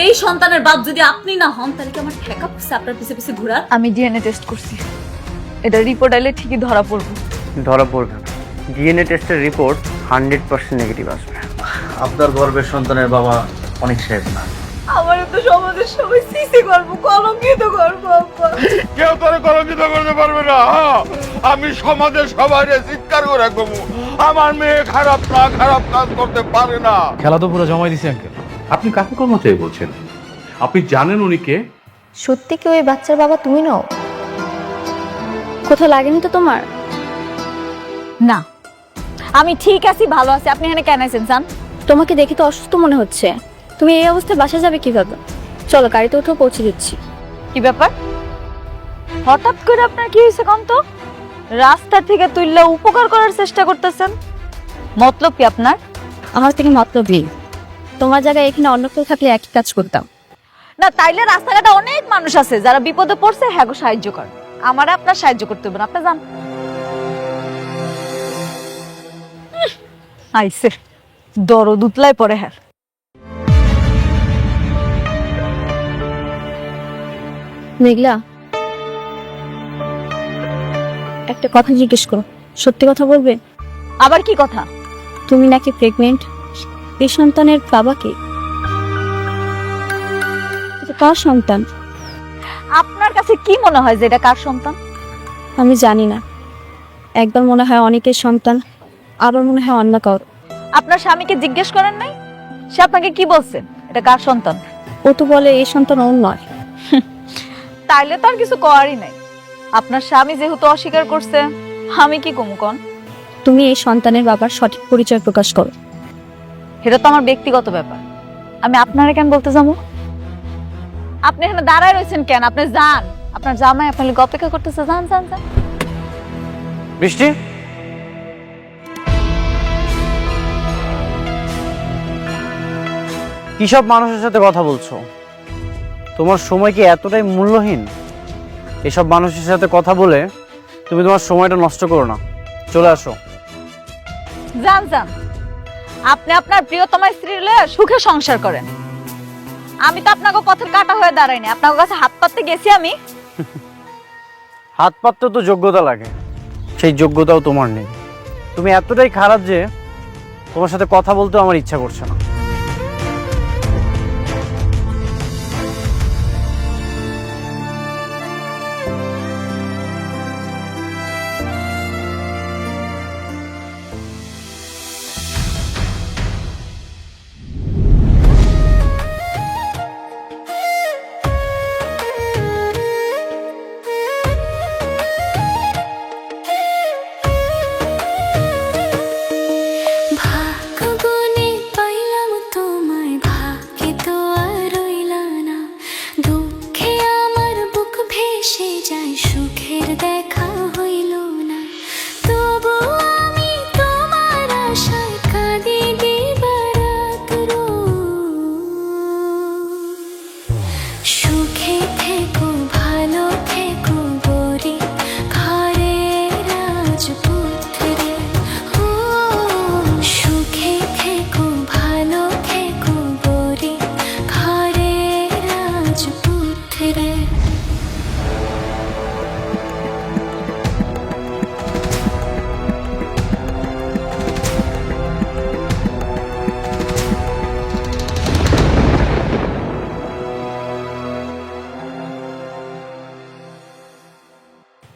এই সন্তানের বাপ যদি আপনি না হন তাহলে কি আমার ঠেকা পড়ছে আপনার পিছে পিছে ঘোরার? আমি ডিএনএ টেস্ট করছি, এটা রিপোর্ট আইলে ঠিকই ধরা পড়বে। ধরা পড়বে না, ডিএনএ টেস্টের রিপোর্ট 100% নেগেটিভ আসবে। আপনার গর্ভের সন্তানের বাবা অনেক সাহেব না। আমার তো সমাজের সবাই সিসি গর্ব, কলঙ্কিত গর্ব আব্বা। কেউ তোরে কলঙ্কিত করতে পারবে না। আমি সমাজের সবাই চিৎকার করে রাখবো, আমার মেয়ে খারাপ না, খারাপ কাজ করতে পারে না। খেলা তো পুরো জমাই দিছে আঙ্কেল। আপনি কাকে কর্মচারী বলছেন? আপনি জানেন উনি কে? সত্যি কি ওই বাচ্চার বাবা তুমি নও? কোথাও লাগেনি তো তোমার? না, আমি ঠিক আছি, ভালো আছি। আপনি এখানে কেন আছেন জান? তোমাকে দেখে তো অসুস্থ মনে হচ্ছে। তুমি এই অবস্থায় বাসা যাবে কিভাবে? চলো গাড়িতে উঠে পৌঁছে দিচ্ছি। কি ব্যাপার, হঠাৎ করে আপনার কি হয়েছে কম তো? রাস্তা থেকে তুললে উপকার করার চেষ্টা করতেছেন, মতলব কি আপনার? আমার থেকে মতলব নেই। তোমার জায়গায় এখানে অন্য কেউ থাকলে একই কাজ করতাম। না, তাইলে রাস্তাঘাটে অনেক মানুষ আছে যারা বিপদে পড়ছে, হ্যাঁ গো সাহায্য কর। আমারে আপনার সাহায্য করতে হবে না, আপনি যান। আইসে দরদ উতলায় পড়ে। হ্যাঁ, মেঘলা, একটা কথা জিজ্ঞেস করো, সত্যি কথা বলবে? আবার কি কথা? তুমি নাকি প্রেগনেন্ট? এই সন্তানের বাবা কে? এটা কার সন্তান? আপনার কাছে কি মনে হয় যে এটা কার সন্তান? আমি জানি না। একবার মনে হয় অনেকের সন্তান, আবার মনে হয় অন্য কারো। আপনার স্বামীকে জিজ্ঞেস করেন নাই? সে আপনাকে কি বলছেন এটা কার সন্তান? ও তো বলে এই সন্তান ওর নয়। তাইলে তো আর কিছু করারই নাই। আপনার স্বামী যেহেতু অস্বীকার করছে, আমি কি কমু কন? তুমি এই সন্তানের বাবার সঠিক পরিচয় প্রকাশ করো। এটা তো আমার ব্যক্তিগত ব্যাপার, আমি আপনারা কেন বলতে যাবো? আপনি এখানে দাঁড়ায় রয়েছেন কেন? আপনি যান, আপনার জামাই আপনার লাগি অপেক্ষা করতেছে। যান যান যান। বৃষ্টি, কি সব মানুষের সাথে কথা বলছো? তোমার সময় কি এতটাই মূল্যহীন? এসব মানুষের সাথে কথা বলে তুমি তোমার সময়টা নষ্ট করো না, চলে আসো। যান যান, আপনি আপনার প্রিয়তমা স্ত্রী লয়ে সুখে সংসার করেন। আমি তো আপনাকে পথের কাটা হয়ে দাঁড়াইনি, আপনার কাছে হাত পাততে গেছি আমি। হাত পাততে তো যোগ্যতা লাগে, সেই যোগ্যতাও তোমার নেই। তুমি এতটাই খারাপ যে তোমার সাথে কথা বলতেও আমার ইচ্ছা করছে না।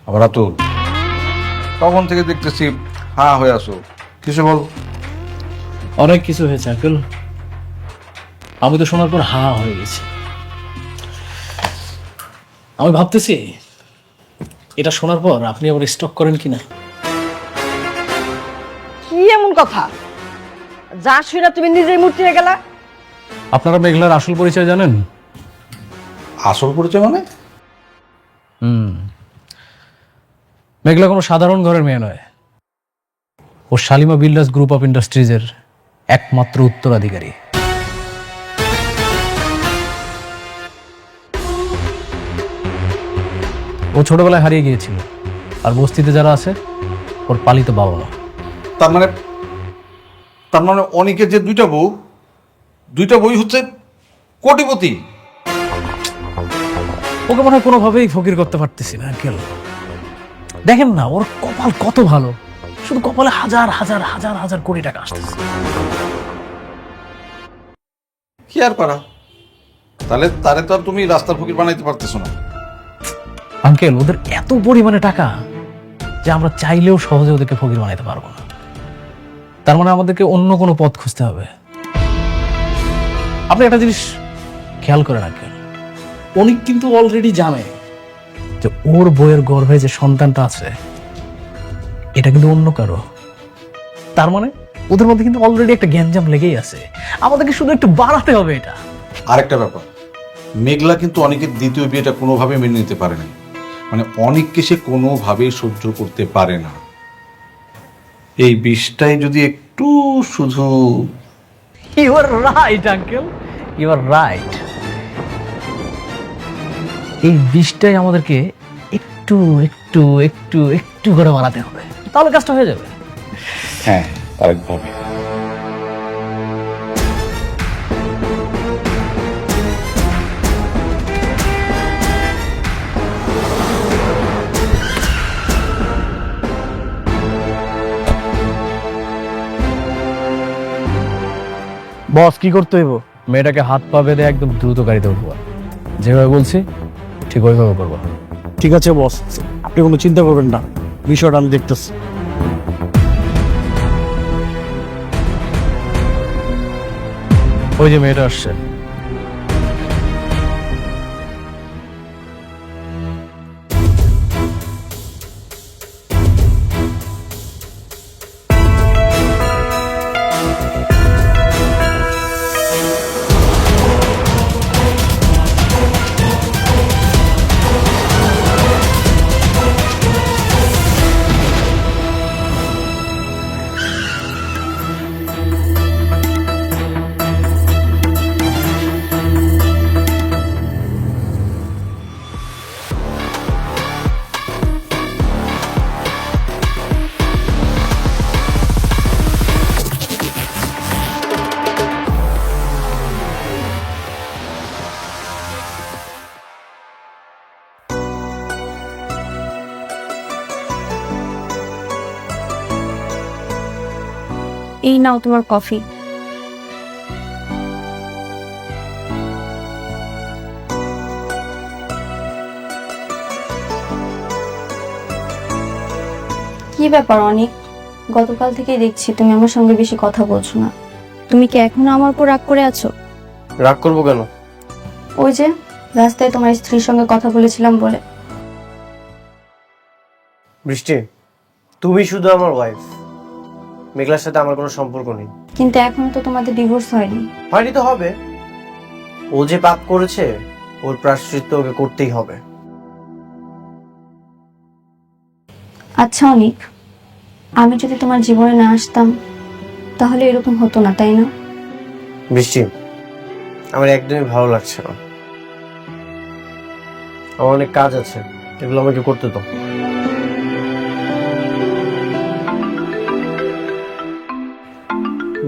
আবার আতুল, তখন থেকে দেখতেছি হা হয়ে আসো, কিছু বল। অনেক কিছু হয়েছে আঙ্কেল, আমি তো শোনার পর হা হয়ে গেছি। আমি ভাবতেছি এটা শোনার পর আপনি আবার স্টক করেন কিনা। কি এমন কথা যা শুনে তুমি নিজেই মূর্তি হয়ে গেলা? আপনারা মেঘলার আসল পরিচয় জানেন? আসল পরিচয় মানে? মেঘলা কোনো সাধারণ ঘরের মেয়ে নয়, ও শালিমা বিল্ডার্স গ্রুপ অফ ইন্ডাস্ট্রিজের একমাত্র উত্তরাধিকারী। ও ছোটবেলায় হারিয়ে গিয়েছিল, আর বস্তিতে যারা আছে ওর পালিত বাবা মা। তার মানে অনেকের যে দুইটা বই হচ্ছে কোটিপতি। ওকে মনে হয় কোনোভাবেই ফকির করতে পারতেছি না আঙ্কেল। দেখেন না, ওর কপাল কত ভালো, শুধু কপালে হাজার হাজার হাজার হাজার কোটি টাকা আসতেছে। কি আর পারা, তাহলে তারে তো আর তুমি রাস্তার ফকির বানাইতে পারতেছো না। আঙ্কেল, ওদের এত পরিমাণে টাকা যে আমরা চাইলেও সহজে ওদেরকে ফকির বানাইতে পারবো না। তার মানে আমাদেরকে অন্য কোনো পথ খুঁজতে হবে। আপনি একটা জিনিস খেয়াল করেন আঙ্কেল, অনেক কিন্তু অলরেডি জানে যে ওর বইয়ের গর্ভে যে সন্তানটা আছে এটা কিন্তু অন্য কারো। তার মানে ওদের মধ্যে কিন্তু অলরেডি একটা গ্যাঞ্জাম লেগেই আছে, আমাদেরকে শুধু একটু বাড়াতে হবে এটা। আরেকটা ব্যাপার, মেঘলা কিন্তু অনেকের দ্বিতীয় বিয়েটা কোনোভাবে মেনে নিতে পারে না, মানে অনেককে সে কোনোভাবেই সহ্য করতে পারে না। এই বিষটাই যদি একটু শুধু you are right uncle, you are right. এই বিষটাই আমাদেরকে একটু একটু একটু একটু করে বাড়াতে হবে, তাহলে কাজটা হয়ে যাবে। হ্যাঁ, আরেকভাবে। বস, কি করতে হইব? মেয়েটাকে হাত পা বেঁধে একদম দ্রুত গাড়িতে উঠবো, যেভাবে বলছি ঠিক ওইভাবে করবো। ঠিক আছে বস, আপনি কোনো চিন্তা করবেন না, বিষয়টা আমি দেখতেছি। ওই যে মেয়েটা আসছে। এই নাও তোমার কফি। কি ব্যাপার অনেক, গতকাল থেকে দেখছি তুমি আমার সঙ্গে বেশি কথা বলছো না। তুমি কি এখনো আমার উপর রাগ করে আছো? রাগ করবো কেন? ওই যে রাস্তায় তোমার স্ত্রীর সঙ্গে কথা বলেছিলাম বলে। বৃষ্টি, তুমি শুধু আমার ওয়াইফ, মেঘলার সাথে আমার কোনো সম্পর্ক নেই। কিন্তু এখনো তো তোমাদের ডিভোর্স হয়নি। হয়নি তো হবে। ও যে পাপ করেছে ওর প্রায়শ্চিত্ত ওকে করতেই হবে। আচ্ছা অনিক, আমি যদি তোমার জীবনে না আসতাম তাহলে এরকম হতো না, তাই না? বৃষ্টি, আমার একদমই ভালো লাগছে না। আমার অনেক কাজ আছে, এগুলো আমাকে করতে দাও।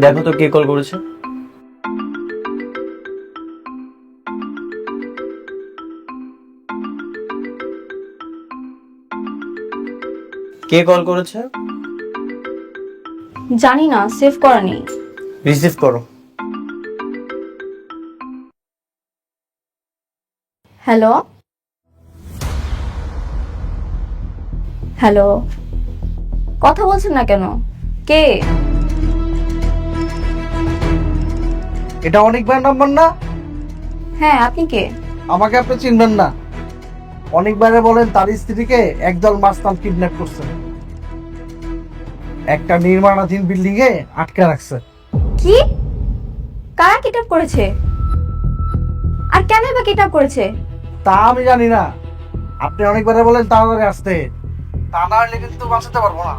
দেখো তো কে কল করেছে। কে কল করেছে? জানি না, সেভ করা নেই। রিসিভ করো। হ্যালো হ্যালো, কথা বলছেন না কেন? কে? এটা অনেকবার নাম্বার না? হ্যাঁ, আপনি কে? আমাকে আপনি চিনবেন না। অনেকবারে বলেন তার স্ত্রীকে একদল মাস্তান কিডন্যাপ করছে, একটা নির্মাণাধীন বিল্ডিং এ আটকে রাখছে। কি? কারা কিডন্যাপ করেছে? আর কেন বা কিডন্যাপ করেছে? তা আমি জানি না। আপনি অনেকবারে বলেন তাড়াতাড়ি আসতে, তা না হলে কিন্তু বাঁচাতে পারবো না।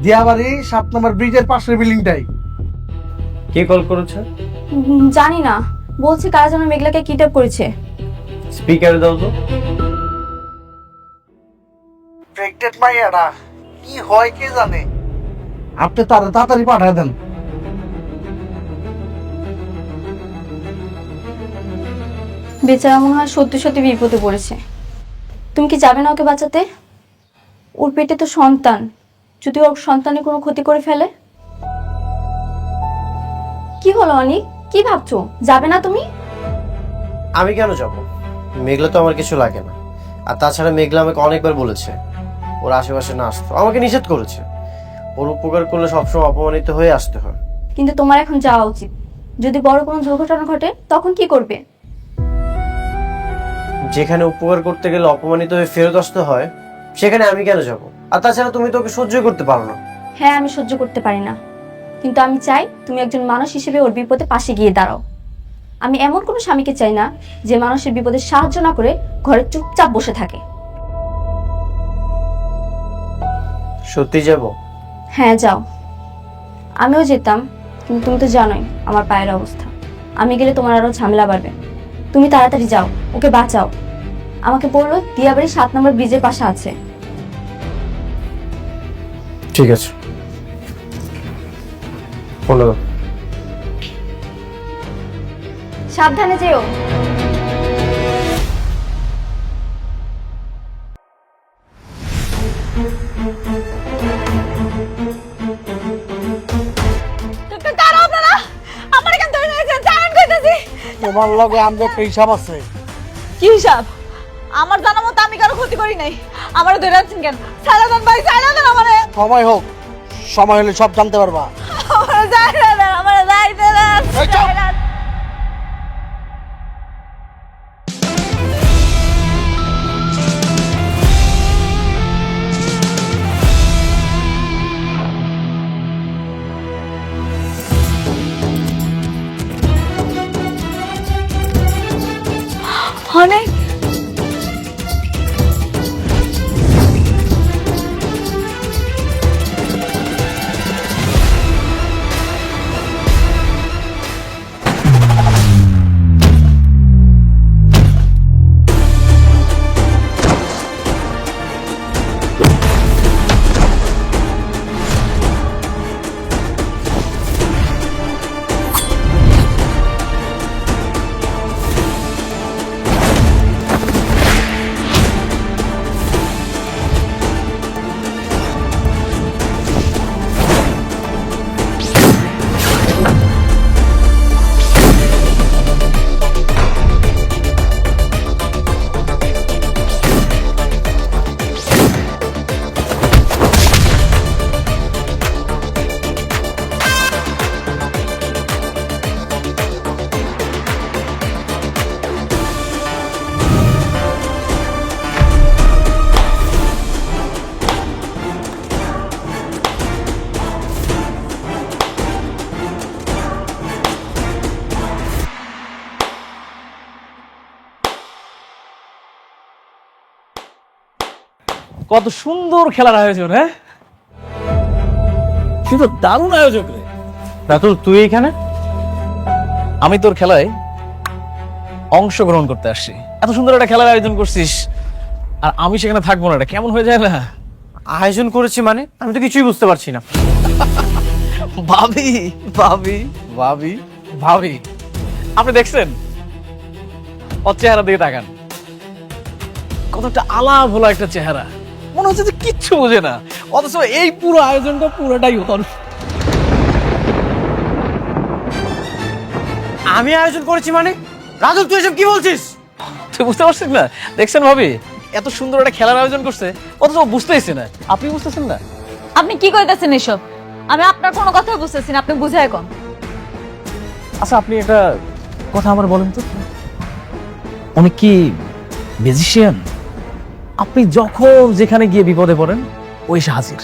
দিয়াবাড়ি 7 নম্বর ব্রিজের পাশের বিল্ডিংটাই। কে কল করেছে? জানি না, বলছে কারা যেন মেঘলাকে কিডন্যাপ করেছে। স্পিকারে দাও তো। প্রেগনেন্ট মাইয়াটা কি হয় কে জানে। আপনি তাড়াতাড়ি পাঠিয়ে দেন। বেচারা মনে হয় সত্যি সত্যি বিপদে পড়েছে। তুমি কি যাবে না ওকে বাঁচাতে? ওর পেটে তো সন্তান, যদি ওর সন্তানের কোনো ক্ষতি করে ফেলে। কি হলো অনিক, কি ভাবছো? যাবে না তুমি? আমি কেন যাব? মেঘলা তো আমার কিছু লাগে না। আর তাছাড়া মেঘলা আমাকে অনেকবার বলেছে ওর আশেপাশে না আসতো, আমাকে নিষেধ করেছে। ওর উপকার করলে সবসময় অপমানিত হয়ে আসতে হয়। কিন্তু তোমার এখন যাওয়া উচিত। যদি বড় কোনো দুর্ঘটনা ঘটে তখন কি করবে? যেখানে উপকার করতে গেলে অপমানিত হয়ে ফেরত আসতে হয়, সেখানে আমি কেন যাব? আর তাছাড়া তুমি তো ওকে সহ্য করতে পারো না। হ্যাঁ, আমি সহ্য করতে পারি না, কিন্তু আমি চাই তুমি একজন মানুষ হিসেবে ওর বিপদে পাশে গিয়ে দাঁড়াও। আমি এমন কোনো স্বামীকে চাই না যে মানুষের বিপদে সাহায্য না করে ঘরে চুপচাপ বসে থাকে। সত্যি যাব? হ্যাঁ, যাও। আমিও যেতাম, কিন্তু তুমি তো জানোই আমার পায়ের অবস্থা। আমি গেলে তোমার আরো ঝামেলা বাড়বে। তুমি তাড়াতাড়ি যাও, ওকে বাঁচাও। আমাকে বললো দিয়াবাড়ি 7 নম্বর ব্রিজের পাশে আছে। ঠিক আছে, ফোন দাও। সাবধানে যেও। তোমার লগে আমাদের একটা হিসাব আছে। কি হিসাব? আমার জানা মতো আমি কারো ক্ষতি করি নাই। আমার ধরে আছেন কেন? ছাড়া দেন ভাই, ছাড়া দেন আমারে। সময় হোক, সময় হলে সব জানতে পারবা। আমারে ছাড়া দেন, আমারে যাইতে দেন। অনেক কত সুন্দর খেলার আয়োজন! হ্যাঁ, কিন্তু দারুণ আয়োজক রে। রাতুল, তুই এখানে? আমি তোর খেলায় অংশগ্রহণ করতে আসছি। এত সুন্দর একটা খেলার আয়োজন করছিস আর আমি সেখানে থাকবো না, এটা কেমন হয়ে যায় না? আয়োজন করেছি মানে? আমি তো কিছুই বুঝতে পারছি না। ভাবি ভাবি ভাবি ভাবি, আপনি দেখছেন ওর চেহারা দিকে তাকান, কতটা আলা ভোলা একটা চেহারা, মনে হচ্ছে যে কিচ্ছু বোঝে না, অথচ এই পুরো আয়োজনটা পুরোটাই ওর। আমি আয়োজন করেছি মানে? রাজু, তুই এসব কি বলছিস? তুই বুঝতে পারছিস না? দেখছেন ভাবি, এত সুন্দর একটা খেলার আয়োজন করছে, অথচ ও বুঝতেইছে না। আপনি বুঝতেছেন না? আপনি কি কইতাছেন এসব? আমি আপনার কোনো কথা বুঝতেছি না, আপনি বুঝায় কম। আচ্ছা, আপনি একটা কথা আমার বলেন তো, উনি কি ম্যাজিশিয়ান? আপনি যখন যেখানে গিয়ে বিপদে পড়েন ওই এসে হাজির।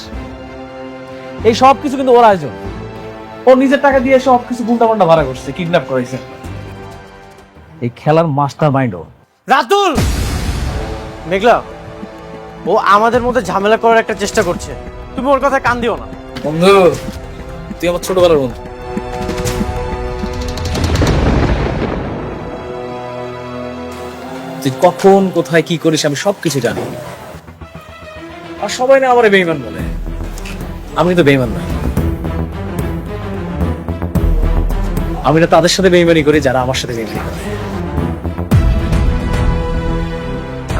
এই সব কিছু কিন্তু ওর আয়োজন। ও নিজের টাকা দিয়ে সব কিছু উল্টাপাল্টা ভাড়া করছে, কিডন্যাপ করেছে। এই খেলার মাস্টার মাইন্ড ও। রাতুল, মেঘলা, ও আমাদের মধ্যে ঝামেলা করার একটা চেষ্টা করছে। তুমি ওর কথা কান দিও না। বন্ধু, তুই আমার ছোটবেলার বন্ধু। তুই কখন কোথায় কি করিস আমি সবকিছু জানি, আর সবাই না আমার বেঈমান বলে। আমি তো বেঈমান না, আমি না তাদের সাথে বেঈমানি করি যারা আমার সাথে বেঈমানি করে।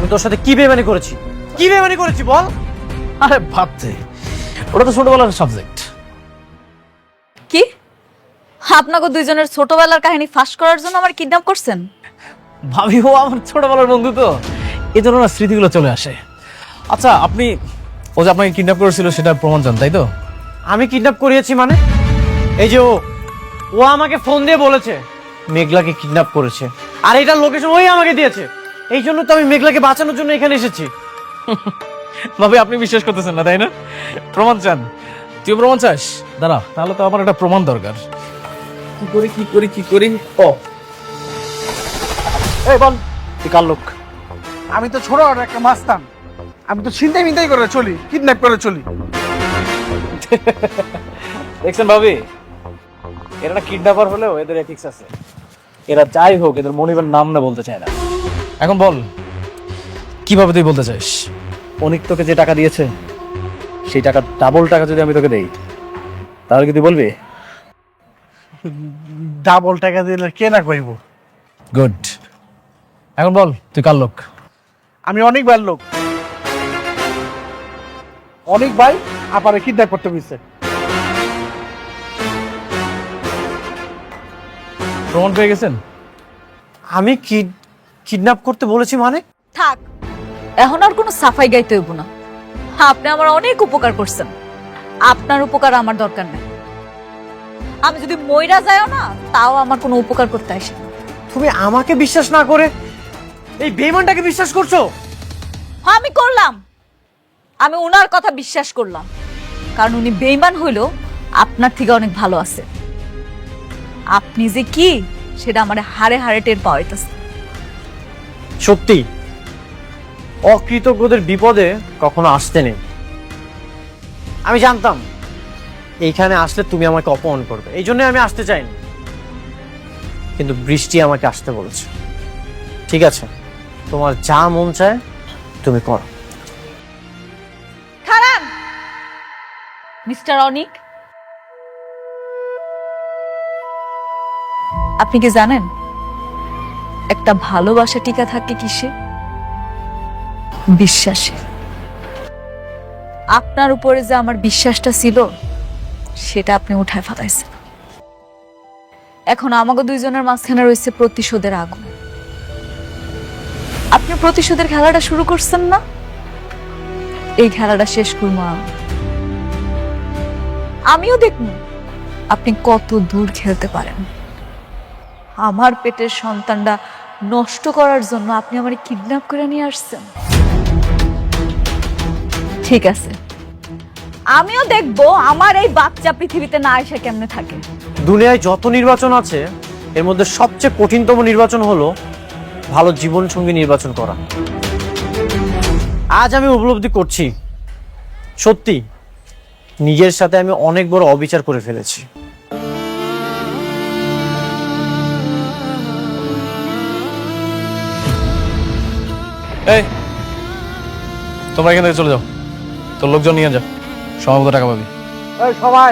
তোর সাথে কি বেমানি করেছি, কি বেমানি করেছি বল? আরে ভাবতে, ওটা তো ছোটবেলার সাবজেক্ট। কি আপনাকে দুইজনের ছোটবেলার কাহিনী ফাঁস করার জন্য আমার কিডন্যাপ করছেন? ভাবি, ও আমার ছোটবেলার বন্ধু, তো এই জন্য না স্মৃতিগুলো চলে আসে। আচ্ছা, আপনি ও যে আপনাকে কিডন্যাপ করেছিল সেটা প্রমাণ চান, তাই তো? আমি কিডন্যাপ করিয়েছি মানে? এই যে ও আমাকে ফোন দিয়ে বলেছে মেঘলাকে কিডন্যাপ করেছে, আর এটার লোকেশন ওই আমাকে দিয়েছে। এই জন্য তো আমি মেঘলাকে বাঁচানোর জন্য এখানে এসেছি। ভাবি, আপনি বিশ্বাস করতেছেন না, তাই না? প্রমাণ চান? তুই প্রমাণ চাস? দাঁড়া, তাহলে তো আমার একটা প্রমাণ দরকার। কি করি? ও এই বল, তুই কার লোক? আমি তো ছোট একটা মাস্তান, আমি তো ছিনতাই মিনতাই করে চলি, কিডন্যাপ করে চলি। দেখছেন ভাবি, এরা না কিডন্যাপার হলেও এদের এথিক্স আছে। এরা যাই হোক, এদের মনিবের নাম না বলতে চায় না। এখন বল, কিভাবে তুই বলতে চাইস? অনিক তোকে যে টাকা দিয়েছে সেই টাকা ডাবল টাকা যদি আমি তোকে দেই, তাহলে কি তুই বলবি? ডাবল টাকা দিলে কে না কইব? গুড। এখন বল, তুই কার লোক? আমি অনেক বার লোক, অনেক ভাই আপারে কিডন্যাপ করতে গেছে। প্রমাণ পেয়ে গেছেন? আমি কিডন্যাপ করতে বলেছি মানে? থাক, এখন আর কোনো সাফাই গাইতে হইব না। আপনি আমার অনেক উপকার করছেন, আপনার উপকার আমার দরকার নেই। আমি যদি মইরা যাইও না, তাও আমার কোনো উপকার করতে আসে না। তুমি আমাকে বিশ্বাস না করে এই বেঈমানটাকে বিশ্বাস করছো? হ্যাঁ, আমি করলাম। আমি ওনার কথা বিশ্বাস করলাম, কারণ উনি বেঈমান হইলো আপনার থেকে অনেক ভালো আছে। আপনি যে কি সেটা আমার হাড়ে হাড়ে টের পাওয়াইতেছে। সত্যি অকৃতজ্ঞদের বিপদে কখনো আসতে নেই। আমি জানতাম এইখানে আসলে তুমি আমাকে অপমান করবে, এই জন্য আমি আসতে চাইনি। কিন্তু বৃষ্টি আমাকে আসতে বলেছে। ঠিক আছে, তোমার যা মন চায় তুমি করো। খারান, মিস্টার অনিক, আপনি কি জানেন একটা ভালোবাসা টিকা থাকে কিসে? বিশ্বাসে। আপনার উপরে যে আমার বিশ্বাসটা ছিল সেটা আপনি উঠায় ফেলাইছেন। এখন আমাকে দুইজনের মাঝখানে রয়েছে প্রতিশোধের আগুন। আপনি প্রতিশোধের খেলাটা শুরু করছেন না? এই খেলাটা শেষ করবো আমিও দেখব আপনি কত দূর খেলতে পারেন। আমার পেটের সন্তানটা নষ্ট করার জন্য আপনি আমারে কিডন্যাপ করে নিয়ে আসছেন। ঠিক আছে, আমিও দেখব আমার এই বাচ্চা পৃথিবীতে না এসে কেমনে থাকে। দুনিয়ায় যত নির্বাচন আছে এর মধ্যে সবচেয়ে কঠিনতম নির্বাচন হলো ভালো জীবন সঙ্গী নির্বাচন করা। আজ আমি উপলব্ধি করছি, সত্যি নিজের সাথে আমি অনেক বড় অবিচার করে ফেলেছি। এই, তোমরা এখান থেকে চলে যাও, তোর লোকজন নিয়ে যা, সময় মতো টাকা পাবি। এই সবাই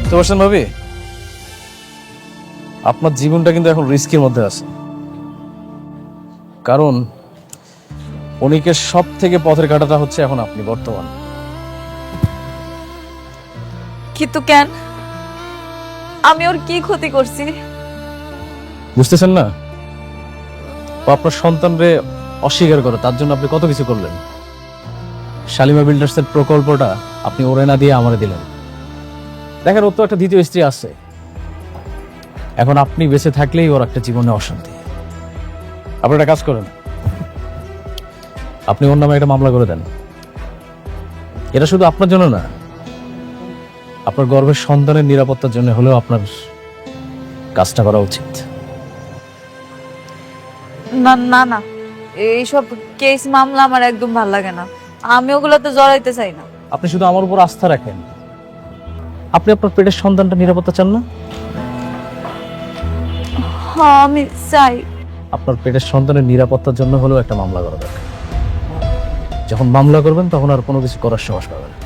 তো বলছেন ভাবি, আপনার জীবনটা কিন্তু এখন রিস্কের মধ্যে আছে, কারণ অনিকের সব থেকে পথের কাঁটাটা হচ্ছে এখন আপনি বর্তমান। কিন্তু কেন? আমি ওর কি ক্ষতি করছি? বুঝতেছেন না? ও আপনার সন্তানরে অস্বীকার করে, তার জন্য আপনি কত কিছু করলেন। শালিমা বিল্ডার্সের প্রকল্পটা আপনি ওরে না দিয়ে আমারে দিলেন। দেখেন, ওর তো একটা দ্বিতীয় স্ত্রী আছে, এখন আপনি বেঁচে থাকলেই ওর একটা জীবনে অশান্তি। আপনি একটা কাজ করেন, আপনি ওর নামে একটা মামলা করে দেন। এটা শুধু আপনার জন্য না, আপনার গর্ভের সন্তানের নিরাপত্তার জন্য হলেও আপনার কাজটা করা উচিত। না না না, এইসব কেস মামলা আমার একদম ভালো লাগে না। আমি ওগুলোতে জড়াইতে চাই না। আপনি শুধু আমার উপর আস্থা রাখেন। আপনি আপনার পেটের সন্তানটা নিরাপত্তা চান না? হ্যাঁ, আমি চাই। আপনার পেটের সন্তানের নিরাপত্তার জন্য হলেও একটা মামলা করা দরকার। যখন মামলা করবেন তখন আর কোনো কিছু করার সাহস পাবেন না।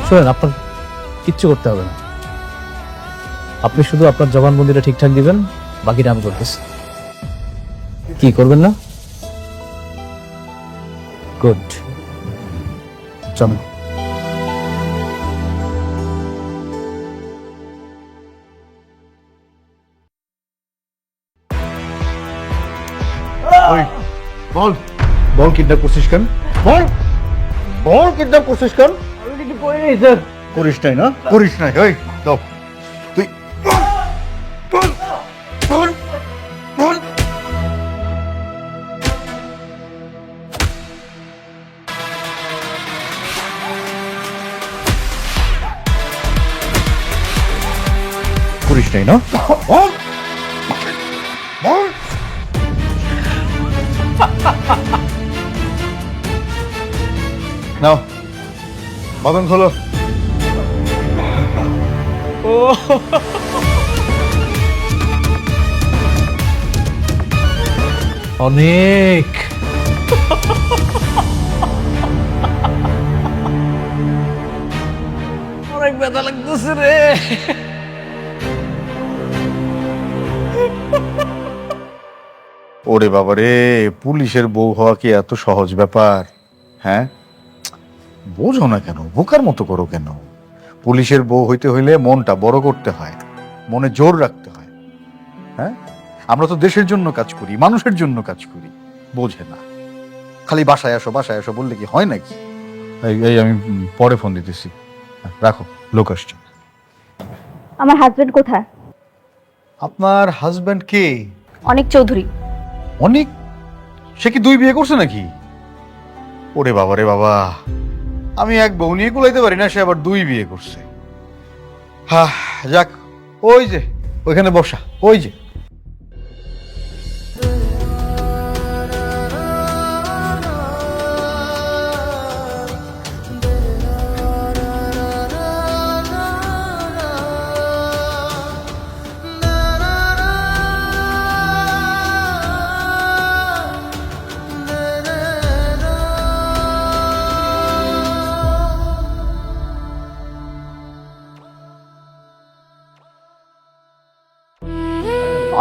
শোনেন, আপনার কিচ্ছু করতে হবে না। আপনি শুধু আপনার জবানবন্দিটা ঠিকঠাক দিবেন, বাকিটা আমি করতেছি। কি করবেন না? গুড, চলুন। ওই বল বল কিডন্যাপ করছিস কেন? বল বল কিডন্যাপ করছিস কেন? করিস নাই না? করিস নাই। ওই দাও তুই বল বল বল। করিস নাই না? বল বল। নাও বাদন খোলো। অনেক অনেক ব্যথা লাগতেছে রে। ওরে বাবা রে, পুলিশের বউ হওয়া কি এত সহজ ব্যাপার? হ্যাঁ, বোঝো না কেন, বোকার মতো করো কেন? পুলিশের বউ হইতে হইলে মনটা বড় করতে হয়, মনে জোর রাখতে হয়। হ্যাঁ, আমরা তো দেশের জন্য কাজ করি, মানুষের জন্য কাজ করি, বোঝে না। খালি বাসায় আসো বললে কি হয় নাকি? এই আমি পরে ফোন দিতেছি, রাখো, লোক আসছে। আমার হাজবেন্ড কোথায়? আপনার হাজবেন্ড কে? অনেক চৌধুরী। অনেক? সে কি 2 বিয়ে করছে নাকি? ওরে বাবা রে বাবা, আমি এক বউ নিয়ে কুলাইতে পারি না, সে আবার 2 বিয়ে করছে। হ্যাঁ যাক, ওই যে ওইখানে বসা, ওই যে।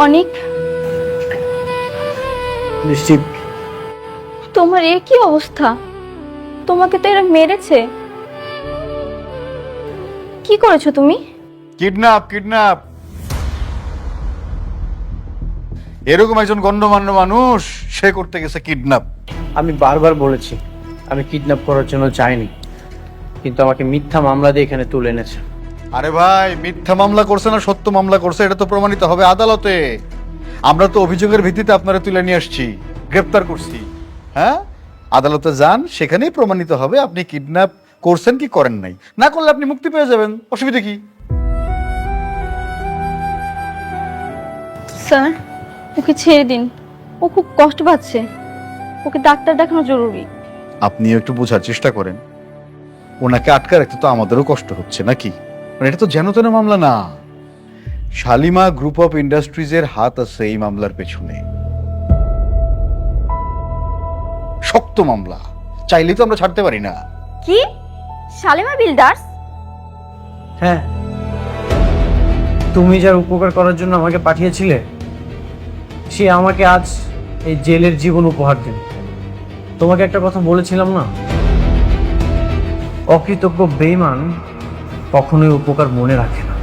অনেক, নিশ্চিত তোমার এ কি অবস্থা? তোমাকে তো এরা মেরেছে। কি করেছো তুমি? Kidnap kidnap. এরকম একজন গণ্যমান্য মানুষ, সে করতে গেছে কিডন্যাপ। আমি বারবার বলেছি আমি কিডন্যাপ করার জন্য চাইনি, কিন্তু আমাকে মিথ্যা মামলা দিয়ে এখানে তুলে এনেছে। আরে ভাই, মিথ্যা মামলা করছে না সত্য মামলা করছে এটা তো প্রমাণিত হবে আদালতে। আমরা তো অভিযোগের ভিত্তিতে আপনারা তুলে নিয়ে আসছি, গ্রেফতার করছি। হ্যাঁ, আদালতে যান, সেখানেই প্রমাণিত হবে আপনি কিডন্যাপ করছেন কি করেন নাই। না করলে আপনি মুক্তি পেয়ে যাবেন, অসুবিধা কি? স্যার, ওকে ছেড়ে দিন, ও খুব কষ্ট পাচ্ছে, ওকে ডাক্তার দেখানো জরুরি। আপনিও একটু বোঝার চেষ্টা করেন, ওনাকে আটকা রাখতে তো আমাদেরও কষ্ট হচ্ছে নাকি? মানে এটা তো যেন তেন মামলা না। শালিমা গ্রুপ অফ ইন্ডাস্ট্রিজের হাত আছে এই মামলার পেছনে। শক্ত মামলা, চাইলেই তো আমরা ছাড়তে পারি না। কি? শালিমা বিল্ডার্স? হ্যাঁ, তুমি যার উপকার করার জন্য আমাকে পাঠিয়েছিলে, সে আমাকে আজ এই জেলের জীবন উপহার দিল। তোমাকে একটা কথা বলেছিলাম না, অকৃতজ্ঞ বেঈমান কখনোই উপকার মনে রাখে না।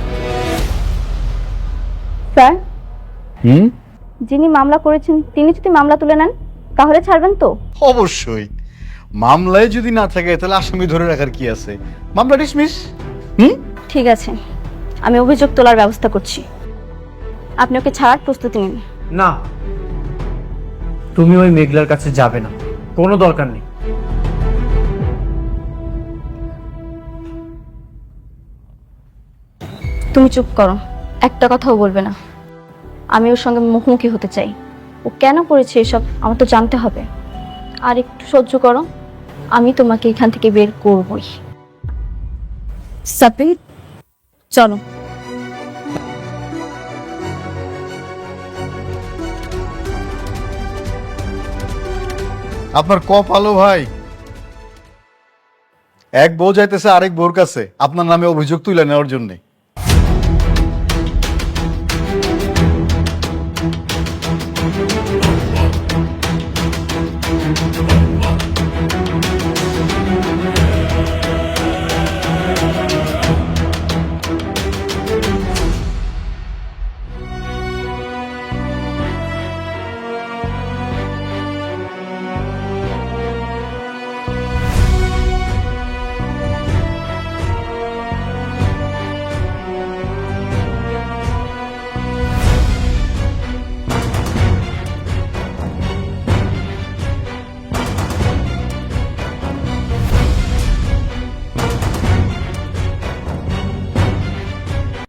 স্যার, যিনি মামলা করেছেন তিনি যদি মামলা তুলে নেন তাহলে ছাড়বেন তো? অবশ্যই, মামলায় যদি না থাকে তাহলে আসামি ধরে রাখার কি আছে? মামলা ডিসমিস। ঠিক আছে, আমি অভিযোগ তোলার ব্যবস্থা করছি, আপনি ওকে ছাড়ার প্রস্তুতি নিন। না, তুমি ওই মেঘলার কাছে যাবে না, কোনো দরকার নেই। তুমি চুপ করো, একটা কথাও বলবে না। আমি ওর সঙ্গে মুখোমুখি হতে চাই, ও কেন করেছে এসব আমার তো জানতে হবে। আর একটু সহ্য করো, আমি তোমাকে এখান থেকে বের করবই। সাপির, চলো। আপনার কপালও ভাই এক বউ যাইতেছে আরেক বউর কাছে আপনার নামে অভিযোগ তুলে নেওয়ার জন্যে।